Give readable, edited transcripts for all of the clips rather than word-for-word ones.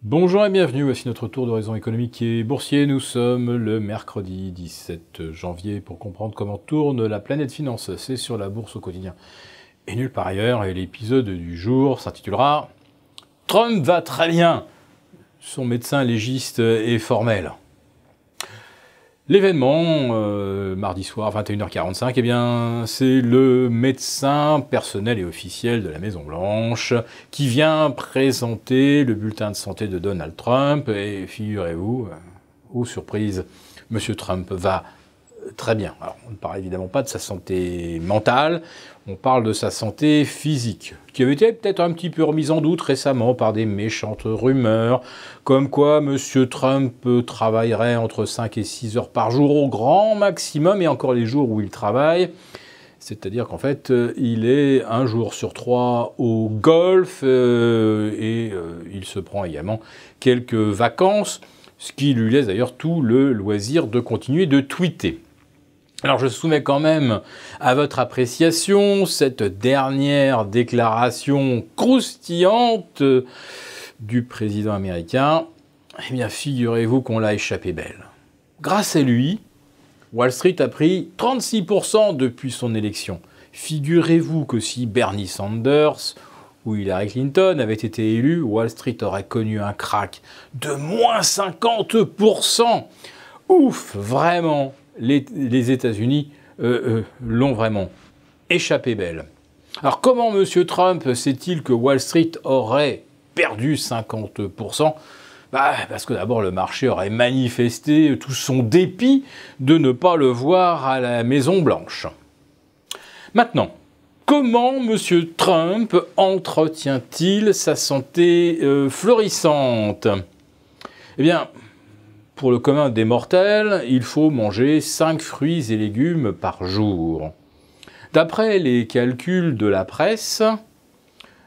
Bonjour et bienvenue, voici notre tour d'horizon économique et boursier. Nous sommes le mercredi 17 janvier pour comprendre comment tourne la planète finance. C'est sur la bourse au quotidien et nulle part ailleurs. Et l'épisode du jour s'intitulera « Trump va très bien ». Son médecin légiste est formel. L'événement, mardi soir, 21h45, eh bien, c'est le médecin personnel et officiel de la Maison-Blanche qui vient présenter le bulletin de santé de Donald Trump. Et figurez-vous, aux surprises, M. Trump va très bien. Alors, on ne parle évidemment pas de sa santé mentale, on parle de sa santé physique, qui avait été peut-être un petit peu remise en doute récemment par des méchantes rumeurs, comme quoi M. Trump travaillerait entre 5 et 6 heures par jour au grand maximum, et encore les jours où il travaille. C'est-à-dire qu'en fait, il est un jour sur 3 au golf, et il se prend également quelques vacances, ce qui lui laisse d'ailleurs tout le loisir de continuer de tweeter. Alors je soumets quand même à votre appréciation cette dernière déclaration croustillante du président américain. Eh bien, figurez-vous qu'on l'a échappé belle. Grâce à lui, Wall Street a pris 36% depuis son élection. Figurez-vous que si Bernie Sanders ou Hillary Clinton avaient été élus, Wall Street aurait connu un crack de moins 50%. Ouf, vraiment! Les États-Unis l'ont vraiment échappé belle. Alors comment M. Trump sait-il que Wall Street aurait perdu 50% ? Parce que d'abord le marché aurait manifesté tout son dépit de ne pas le voir à la Maison-Blanche. Maintenant, comment M. Trump entretient-il sa santé florissante ? Eh bien, pour le commun des mortels, il faut manger 5 fruits et légumes par jour. D'après les calculs de la presse,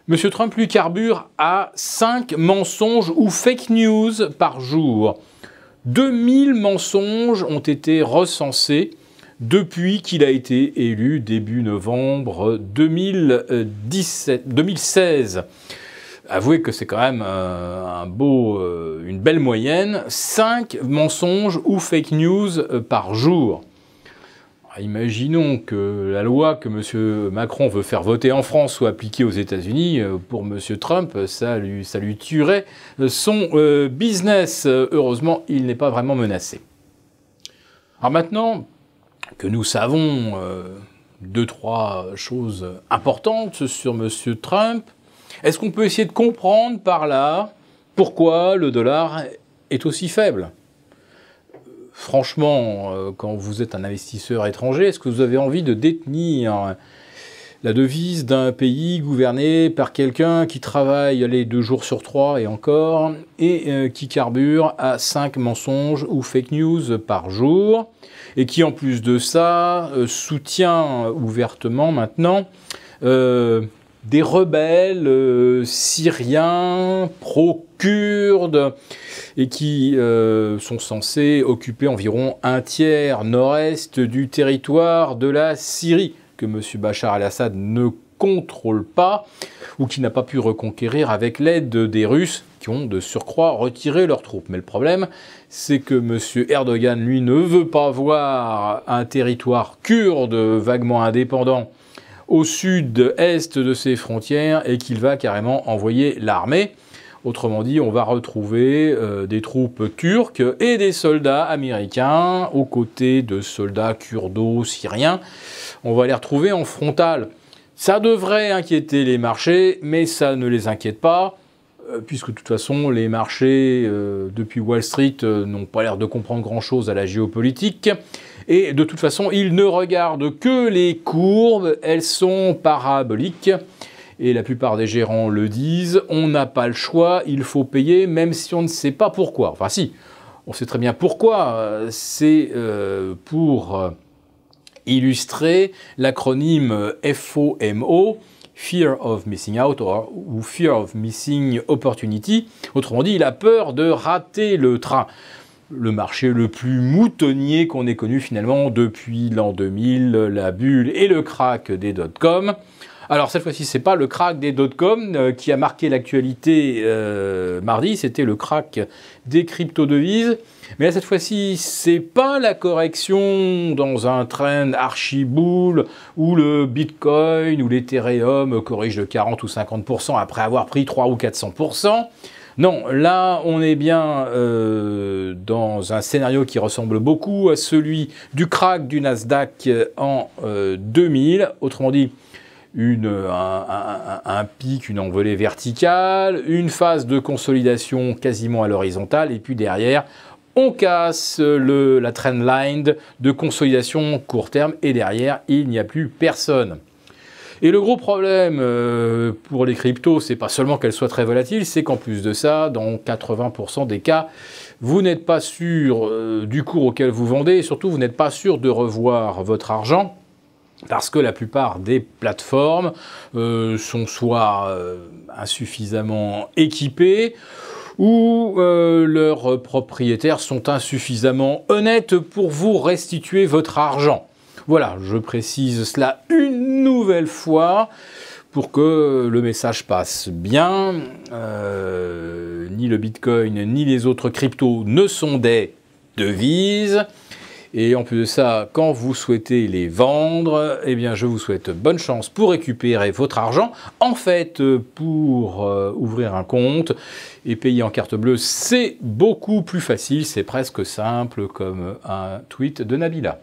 M. Trump lui carbure à 5 mensonges ou fake news par jour. 2000 mensonges ont été recensés depuis qu'il a été élu début novembre 2016. Avouez que c'est quand même une belle moyenne, 5 mensonges ou fake news par jour. Alors, imaginons que la loi que M. Macron veut faire voter en France soit appliquée aux États-Unis. Pour M. Trump, ça lui tuerait son business. Heureusement, il n'est pas vraiment menacé. Alors maintenant que nous savons 2-3 choses importantes sur M. Trump, est-ce qu'on peut essayer de comprendre par là pourquoi le dollar est aussi faible ? Franchement, quand vous êtes un investisseur étranger, est-ce que vous avez envie de détenir la devise d'un pays gouverné par quelqu'un qui travaille 2 jours sur 3 et encore, et qui carbure à 5 mensonges ou fake news par jour, et qui en plus de ça soutient ouvertement maintenant des rebelles syriens pro-kurdes et qui sont censés occuper environ un tiers nord-est du territoire de la Syrie, que M. Bachar al-Assad ne contrôle pas ou qui n'a pas pu reconquérir avec l'aide des Russes qui ont de surcroît retiré leurs troupes. Mais le problème, c'est que M. Erdogan, lui, ne veut pas voir un territoire kurde vaguement indépendant au sud-est de ses frontières et qu'il va carrément envoyer l'armée. Autrement dit, on va retrouver des troupes turques et des soldats américains aux côtés de soldats kurdo-syriens. On va les retrouver en frontal. Ça devrait inquiéter les marchés, mais ça ne les inquiète pas, puisque de toute façon, les marchés, depuis Wall Street, n'ont pas l'air de comprendre grand-chose à la géopolitique. Et de toute façon, ils ne regardent que les courbes, elles sont paraboliques. Et la plupart des gérants le disent, on n'a pas le choix, il faut payer, même si on ne sait pas pourquoi. Enfin si, on sait très bien pourquoi. C'est pour illustrer l'acronyme FOMO, Fear of Missing Out, ou Fear of Missing Opportunity. Autrement dit, il a peur de rater le train. Le marché le plus moutonnier qu'on ait connu finalement depuis l'an 2000, la bulle et le crack des dot-com. Alors cette fois-ci, c'est pas le crack des dot-com qui a marqué l'actualité mardi, c'était le crack des crypto-devises. Mais là, cette fois-ci, c'est pas la correction dans un trend archi-bull où le Bitcoin ou l'Ethereum corrige de 40 ou 50% après avoir pris 300 ou 400%. Non, là, on est bien dans un scénario qui ressemble beaucoup à celui du crack du Nasdaq en 2000. Autrement dit, un pic, une envolée verticale, une phase de consolidation quasiment à l'horizontale, et puis derrière, on casse la trendline de consolidation court terme, et derrière, il n'y a plus personne. Et le gros problème pour les cryptos, c'est pas seulement qu'elles soient très volatiles, c'est qu'en plus de ça, dans 80% des cas, vous n'êtes pas sûr du cours auquel vous vendez, et surtout, vous n'êtes pas sûr de revoir votre argent, parce que la plupart des plateformes sont soit insuffisamment équipées, ou leurs propriétaires sont insuffisamment honnêtes pour vous restituer votre argent. Voilà, je précise cela une nouvelle fois pour que le message passe bien. Ni le Bitcoin ni les autres cryptos ne sont des devises. Et en plus de ça, quand vous souhaitez les vendre, eh bien, je vous souhaite bonne chance pour récupérer votre argent. En fait, pour ouvrir un compte et payer en carte bleue, c'est beaucoup plus facile, c'est presque simple comme un tweet de Nabila.